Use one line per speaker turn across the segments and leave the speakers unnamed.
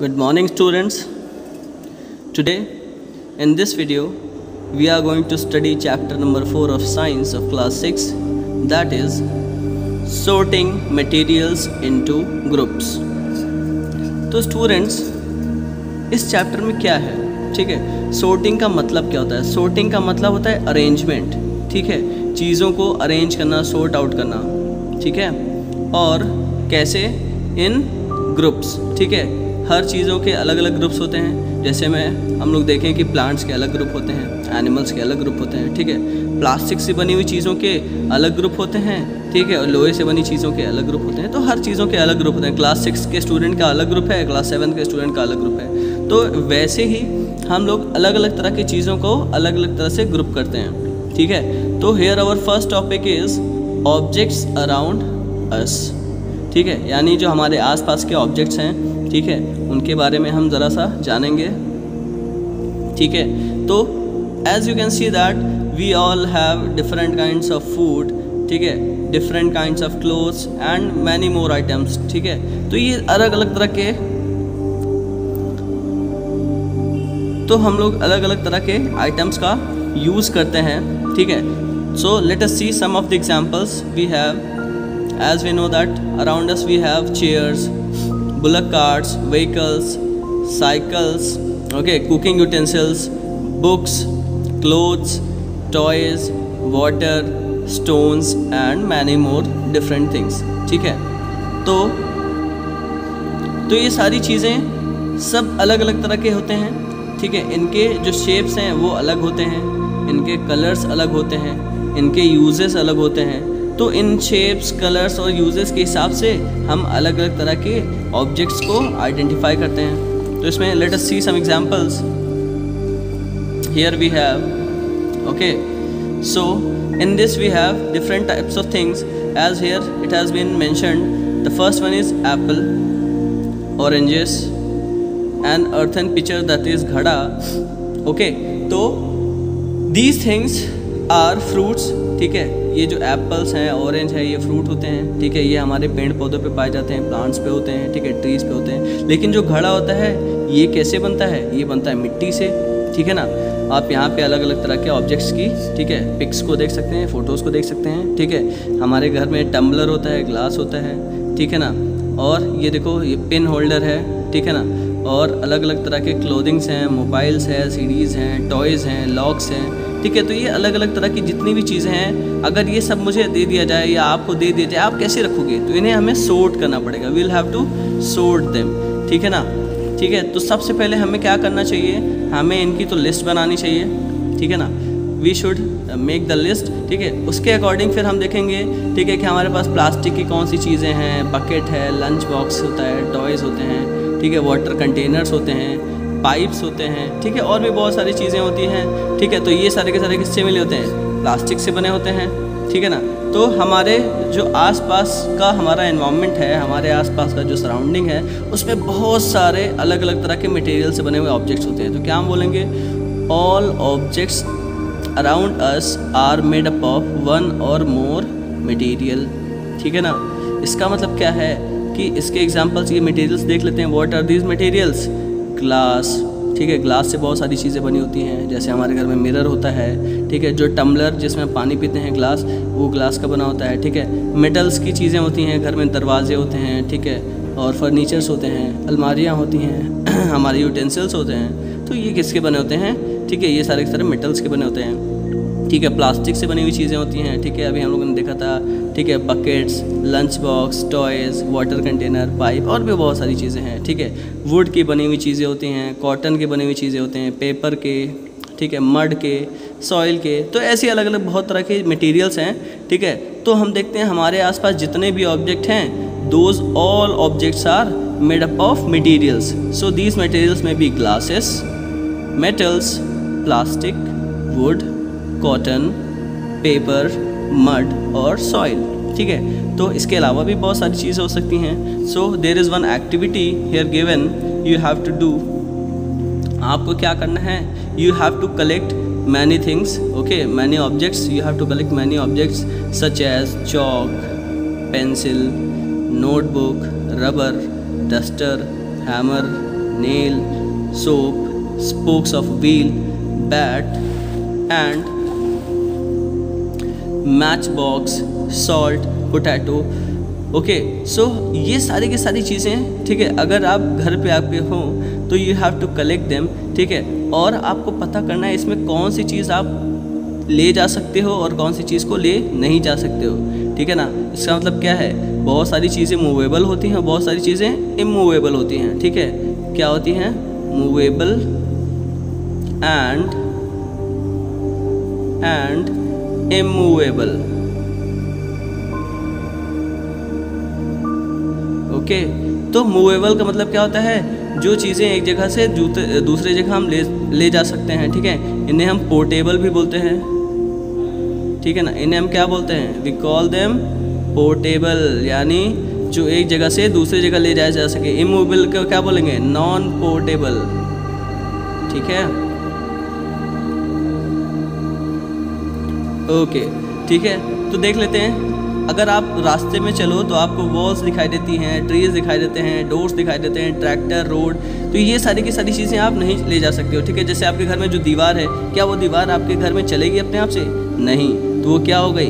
Good morning, students. Today in this video we are going to study chapter number 4 of science of class 6, that is sorting materials into groups. तो students इस chapter में क्या है, ठीक है, sorting का मतलब क्या होता है? sorting का मतलब होता है अरेंजमेंट, ठीक है, चीज़ों को अरेंज करना, sort आउट करना, ठीक है, और कैसे इन ग्रुप्स, ठीक है, हर चीज़ों के अलग अलग ग्रुप्स होते हैं। जैसे हम लोग देखें कि प्लांट्स के अलग ग्रुप होते हैं, एनिमल्स के अलग ग्रुप होते हैं, ठीक है, प्लास्टिक से बनी हुई चीज़ों के अलग ग्रुप होते हैं, ठीक है, और लोहे से बनी चीज़ों के अलग ग्रुप होते हैं। तो हर चीज़ों के अलग ग्रुप होते हैं। क्लास 6 के स्टूडेंट का अलग ग्रुप है, क्लास 7 के स्टूडेंट का अलग ग्रुप है। तो वैसे ही हम लोग अलग अलग तरह की चीज़ों को अलग अलग तरह से ग्रुप करते हैं, ठीक है। तो here our first topic is objects around us, ठीक है, यानी जो हमारे आसपास के ऑब्जेक्ट्स हैं, ठीक है, उनके बारे में हम ज़रा सा जानेंगे, ठीक है। तो as you can see that we all have different kinds of food, ठीक है, different kinds of clothes and many more items, ठीक है। तो ये अलग अलग तरह के, तो हम लोग अलग अलग तरह के आइटम्स का यूज़ करते हैं, ठीक है। So let us see some of the examples we have. As we know that around us we have chairs, bullock carts, vehicles, cycles, okay, cooking utensils, books, clothes, toys, water, stones and many more different things, ठीक है। तो ये सारी चीज़ें सब अलग अलग तरह के होते हैं, ठीक है। इनके जो शेप्स हैं वो अलग होते हैं, इनके कलर्स अलग होते हैं, इनके यूजेस अलग होते हैं। तो इन शेप्स, कलर्स और यूजेस के हिसाब से हम अलग अलग तरह के ऑब्जेक्ट्स को आइडेंटिफाई करते हैं। तो इसमें let us see some examples. Here we have, okay, so in this we have different types of things as here it has been mentioned. The first one is apple, oranges and earthen pitcher that is घड़ा, okay. तो these things are fruits, ठीक है। ये जो apples हैं, orange है, ये fruit होते हैं, ठीक है। ये हमारे पेड़ पौधों पे पाए जाते हैं, प्लांट्स पे होते हैं, ठीक है, ट्रीज पे होते हैं। लेकिन जो घड़ा होता है ये कैसे बनता है? ये बनता है मिट्टी से, ठीक है ना। आप यहाँ पे अलग अलग तरह के ऑब्जेक्ट्स की, ठीक है, पिक्स को देख सकते हैं, फ़ोटोज़ को देख सकते हैं, ठीक है। हमारे घर में टम्बलर होता है, ग्लास होता है, ठीक है ना। और ये देखो, ये पेन होल्डर है, ठीक है ना। और अलग अलग तरह के क्लोथिंग्स हैं, मोबाइल्स हैं, सीडीज़ हैं, टॉयज़ हैं, लॉक्स हैं, ठीक है। तो ये अलग अलग तरह की जितनी भी चीज़ें हैं, अगर ये सब मुझे दे दिया जाए या आपको दे दिया जाए, आप कैसे रखोगे? तो इन्हें हमें सोर्ट करना पड़ेगा. We will have to sort them, ठीक है ना. ठीक है, तो सबसे पहले हमें क्या करना चाहिए? हमें इनकी तो लिस्ट बनानी चाहिए, ठीक है ना. We should make the list, ठीक है. उसके अकॉर्डिंग फिर हम देखेंगे, ठीक है, कि हमारे पास प्लास्टिक की कौन सी चीज़ें हैं. बकेट है, लंच बॉक्स होता है, टॉयज़ होते हैं, ठीक है, वाटर कंटेनर्स होते हैं, पाइप्स होते हैं, ठीक है, और भी बहुत सारी चीज़ें होती हैं, ठीक है. तो ये सारे के सारे किससे मिले होते हैं? प्लास्टिक से बने होते हैं, ठीक है ना. तो हमारे जो आसपास का हमारा एनवायरनमेंट है, हमारे आसपास का जो सराउंडिंग है, उसमें बहुत सारे अलग अलग तरह के मटेरियल से बने हुए ऑब्जेक्ट्स होते हैं. तो क्या हम बोलेंगे? All objects around us are made up of one और मोर मटेरियल, ठीक है ना. इसका मतलब क्या है कि इसके एग्जांपल्स, ये मटेरियल्स देख लेते हैं. What are these materials? Glass, ठीक है, ग्लास से बहुत सारी चीज़ें बनी होती हैं. जैसे हमारे घर में मिरर होता है, ठीक है, जो टम्बलर जिसमें पानी पीते हैं ग्लास, वो ग्लास का बना होता है, ठीक है. मेटल्स की चीज़ें होती हैं, घर में दरवाजे होते हैं, ठीक है, और फर्नीचर्स होते हैं, अलमारियाँ होती हैं, हमारे यूटेंसिल्स होते हैं. तो ये किसके बने होते हैं? ठीक है, ये सारे के सारे मेटल्स के बने होते हैं, ठीक है. प्लास्टिक से बनी हुई चीज़ें होती हैं, ठीक है, अभी हम लोगों ने देखा था, ठीक है. Buckets, lunch box, toys, water container, pipe, और भी बहुत सारी चीज़ें हैं, ठीक है. वुड की बनी हुई चीज़ें होती हैं, कॉटन की बनी हुई चीज़ें होते हैं, पेपर के, ठीक है, मड के, सॉइल के. तो ऐसे अलग अलग बहुत तरह के मटेरियल्स हैं, ठीक है. तो हम देखते हैं हमारे आसपास जितने भी ऑब्जेक्ट हैं, those all objects are made up of materials. So these materials में be glasses, metals, plastic, wood, cotton, paper, mud और सॉइल, ठीक है. तो इसके अलावा भी बहुत सारी चीज़ें हो सकती हैं. So there is one activity here given, you have to do. आपको क्या करना है? You have to collect many things, okay, many objects. You have to collect many objects such as chalk, pencil, notebook, rubber, duster, hammer, nail, soap, spokes of wheel, bat and matchbox, salt, potato। Okay so ये सारी की सारी चीज़ें, ठीक है, अगर आप घर पे आपके हो तो you have to collect them, ठीक है। और आपको पता करना है इसमें कौन सी चीज़ आप ले जा सकते हो और कौन सी चीज़ को ले नहीं जा सकते हो, ठीक है ना। इसका मतलब क्या है, बहुत सारी चीज़ें मूवेबल होती हैं, बहुत सारी चीज़ें इमूवेबल होती हैं, ठीक है। क्या होती हैं, मूवेबल एंड इमूवेबल। ओके तो मूवेबल का मतलब क्या होता है, जो चीज़ें एक जगह से दूसरे जगह हम ले जा सकते हैं, ठीक है। इन्हें हम पोर्टेबल भी बोलते हैं, ठीक है ना। इन्हें हम क्या बोलते हैं, वी कॉल देम पोर्टेबल, यानी जो एक जगह से दूसरी जगह ले जाया जा सके। इमूवेबल को क्या बोलेंगे, नॉन पोर्टेबल, ठीक है। ओके ठीक है, तो देख लेते हैं। अगर आप रास्ते में चलो तो आपको वॉल्स दिखाई देती हैं, ट्रीज दिखाई देते हैं, डोर्स दिखाई देते हैं, ट्रैक्टर, रोड, तो ये सारी की सारी चीज़ें आप नहीं ले जा सकते हो, ठीक है। जैसे आपके घर में जो दीवार है, क्या वो दीवार आपके घर में चलेगी अपने आप से, नहीं, तो वो क्या हो गई,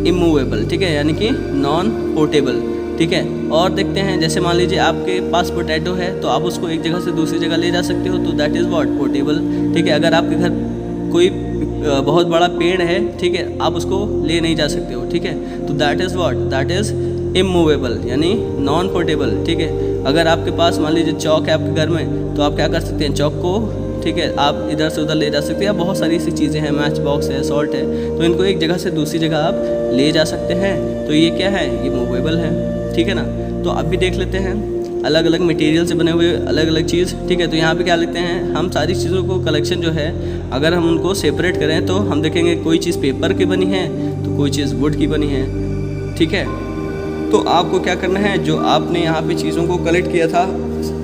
इमूवेबल, ठीक है, यानी कि नॉन पोर्टेबल, ठीक है। और देखते हैं, जैसे मान लीजिए आपके पास पोटैटो है तो आप उसको एक जगह से दूसरी जगह ले जा सकते हो, तो दैट इज़ व्हाट, पोर्टेबल, ठीक है। अगर आपके घर कोई बहुत बड़ा पेड़ है, ठीक है, आप उसको ले नहीं जा सकते हो, ठीक है, तो that is what, that is immovable, यानी नॉन पोर्टेबल, ठीक है। अगर आपके पास मान लीजिए चौक है आपके घर में, तो आप क्या कर सकते हैं, चौक को, ठीक है, आप इधर से उधर ले जा सकते हैं। बहुत सारी ऐसी चीज़ें हैं, मैच बॉक्स है, सॉल्ट है, तो इनको एक जगह से दूसरी जगह आप ले जा सकते हैं, तो ये क्या है, ये मूवेबल है, ठीक है ना। तो अब भी देख लेते हैं अलग अलग मटेरियल से बने हुए अलग अलग चीज़, ठीक है। तो यहाँ पे क्या लिखते हैं, हम सारी चीज़ों को कलेक्शन जो है, अगर हम उनको सेपरेट करें तो हम देखेंगे कोई चीज़ पेपर की बनी है तो कोई चीज़ वुड की बनी है, ठीक है। तो आपको क्या करना है, जो आपने यहाँ पे चीज़ों को कलेक्ट किया था,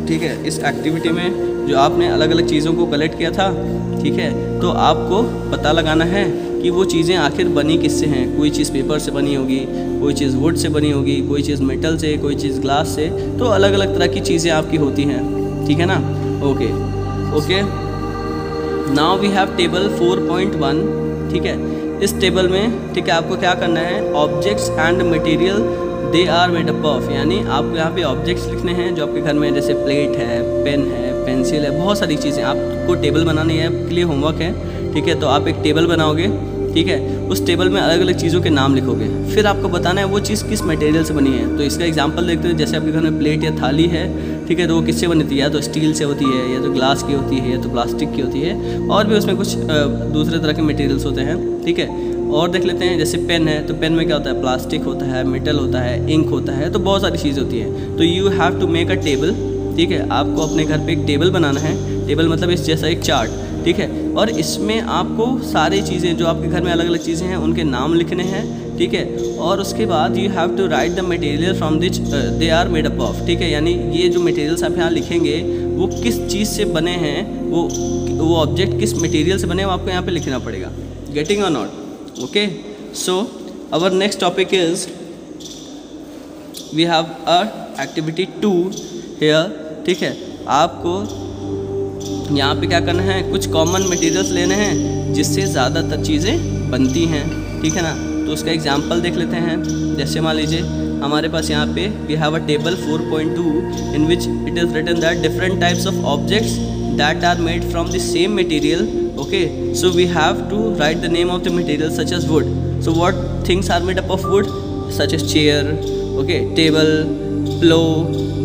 ठीक है, इस एक्टिविटी में जो आपने अलग अलग चीज़ों को कलेक्ट किया था, ठीक है, तो आपको पता लगाना है कि वो चीज़ें आखिर बनी किससे हैं। कोई चीज़ पेपर से बनी होगी, कोई चीज़ वुड से बनी होगी, कोई चीज़ मेटल से, कोई चीज़ ग्लास से, तो अलग अलग तरह की चीज़ें आपकी होती हैं, ठीक है ना। Okay okay, now we have table 4.1, ठीक है। इस टेबल में, ठीक है, आपको क्या करना है, objects and material they are made up of, यानी आपको यहाँ पे ऑब्जेक्ट्स लिखने हैं जो आपके घर में, जैसे प्लेट है, पेन है, पेंसिल है, बहुत सारी चीज़ें। आपको टेबल बनानी है, आपके लिए होमवर्क है, ठीक है। तो आप एक टेबल बनाओगे, ठीक है, उस टेबल में अलग अलग चीज़ों के नाम लिखोगे, फिर आपको बताना है वो चीज़ किस मटेरियल से बनी है। तो इसका एग्जांपल देखते हैं, जैसे आपके घर में प्लेट या थाली है, ठीक है, तो वो किससे बनी थी, या तो स्टील से होती है, या तो ग्लास की होती है, या तो प्लास्टिक की होती है, और भी उसमें कुछ दूसरे तरह के मटेरियल्स होते हैं, ठीक है। और देख लेते हैं, जैसे पेन है, तो पेन में क्या होता है, प्लास्टिक होता है, मेटल होता है, इंक होता है, तो बहुत सारी चीज़ होती है। तो you have to make a table, ठीक है, आपको अपने घर पे एक टेबल बनाना है। टेबल मतलब इस जैसा एक चार्ट, ठीक है, और इसमें आपको सारी चीज़ें जो आपके घर में अलग अलग चीज़ें हैं उनके नाम लिखने हैं, ठीक है। और उसके बाद you have to write the material from which they are made up of, ठीक है, यानी ये जो मटेरियल्स आप यहाँ लिखेंगे वो किस चीज़ से बने हैं, वो ऑब्जेक्ट किस मटेरियल से बने हैं, वो आपको यहाँ पे लिखना पड़ेगा। गेटिंग और not, okay. So our next topic is we have a activity 2 here, ठीक है। आपको यहाँ पे क्या करना है, कुछ कॉमन मटेरियल्स लेने हैं जिससे ज़्यादातर चीज़ें बनती हैं, ठीक है ना। तो उसका एग्जांपल देख लेते हैं। जैसे मान लीजिए हमारे पास यहाँ पे we have a table 4.2 in which it is written that different types of objects that are made from the same material, okay. So we have to write the name of the material such as wood. So what things are made up of wood, such as chair, okay, table, plough,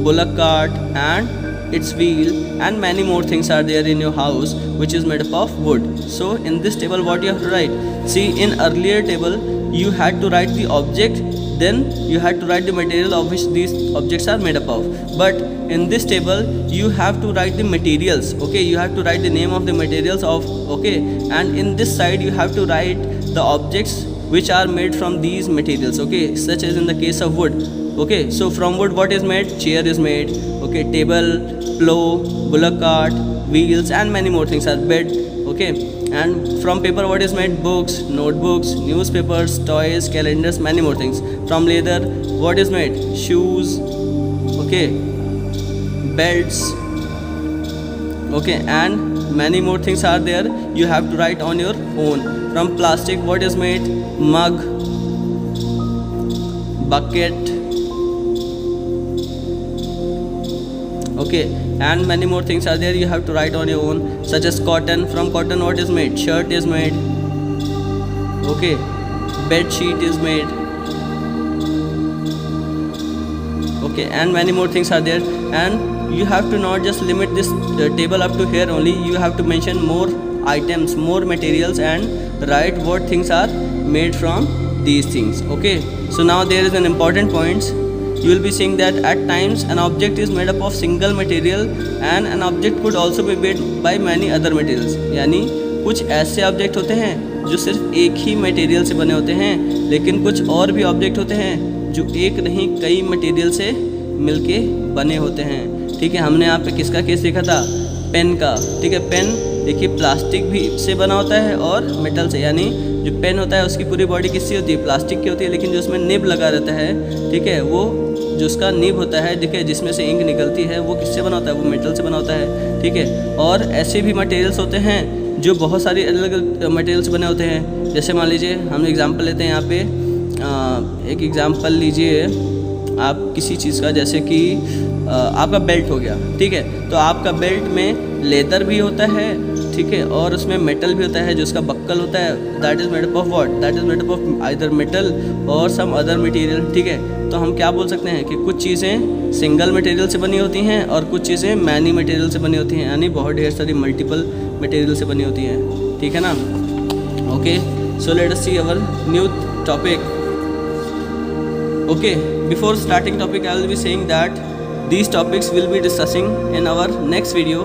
bullock cart and its wheel, and many more things are there in your house which is made up of wood. So in this table what you have to write, see in earlier table you had to write the object, then you had to write the material of which these objects are made up of, but in this table you have to write the materials, okay, you have to write the name of the materials of, okay, and in this side you have to write the objects which are made from these materials, okay, such as in the case of wood. Okay, so from wood what is made, chair is made, okay, table, plow, bullock cart, wheels, and many more things are bed, okay. And from paper what is made, books, notebooks, newspapers, toys, calendars, many more things. From leather what is made, shoes, okay, belts, Okay, and many more things are there. You have to write on your own. From plastic, what is made? Mug, bucket. Okay, and many more things are there. You have to write on your own, such as cotton. From cotton, what is made? Shirt is made. Okay, bed sheet is made. Okay, and many more things are there. And you have to not just limit this table up to here only. You have to mention more items, more materials, and write what things are made from these things. Okay, so now there is an important point. You will be seeing that at times an object is made up of single material and an object could also be made by many other materials. यानी कुछ ऐसे object होते हैं जो सिर्फ एक ही material से बने होते हैं, लेकिन कुछ और भी ऑब्जेक्ट होते हैं जो एक नहीं कई मटेरियल से मिलके बने होते हैं। ठीक है, हमने यहाँ पे किसका केस देखा था? पेन का। ठीक है, पेन देखिए प्लास्टिक भी से बना होता है और मेटल से, यानी जो पेन होता है उसकी पूरी बॉडी किससे होती है? प्लास्टिक की होती है, लेकिन जो उसमें निब लगा रहता है, ठीक है, वो जो उसका निब होता है, देखिए जिसमें से इंक निकलती है, वो किससे बना होता है? वो मेटल से बना होता है। ठीक है, और ऐसे भी मटेरियल्स होते हैं जो बहुत सारी अलग अलग मटेरियल से बने होते हैं। जैसे मान लीजिए हम एग्जांपल लेते हैं यहाँ पे, एक एग्जांपल लीजिए आप किसी चीज़ का, जैसे कि आपका बेल्ट हो गया। ठीक है, तो आपका बेल्ट में लेदर भी होता है, ठीक है, और उसमें मेटल भी होता है जो उसका बक्कल होता है। That is made up of what? That is made up of either metal और सम अदर मटेरियल। ठीक है, तो हम क्या बोल सकते हैं कि कुछ चीज़ें सिंगल मटेरियल से बनी होती हैं और कुछ चीज़ें मैनी मटेरियल से बनी होती हैं, यानी बहुत ढेर सारी मल्टीपल मटेरियल से बनी होती हैं। ठीक है ना? Okay, so let us see our new topic. Okay, before starting topic, I will be saying that these topics will be discussing in our next video.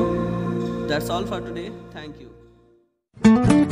That's all for today. Thank you.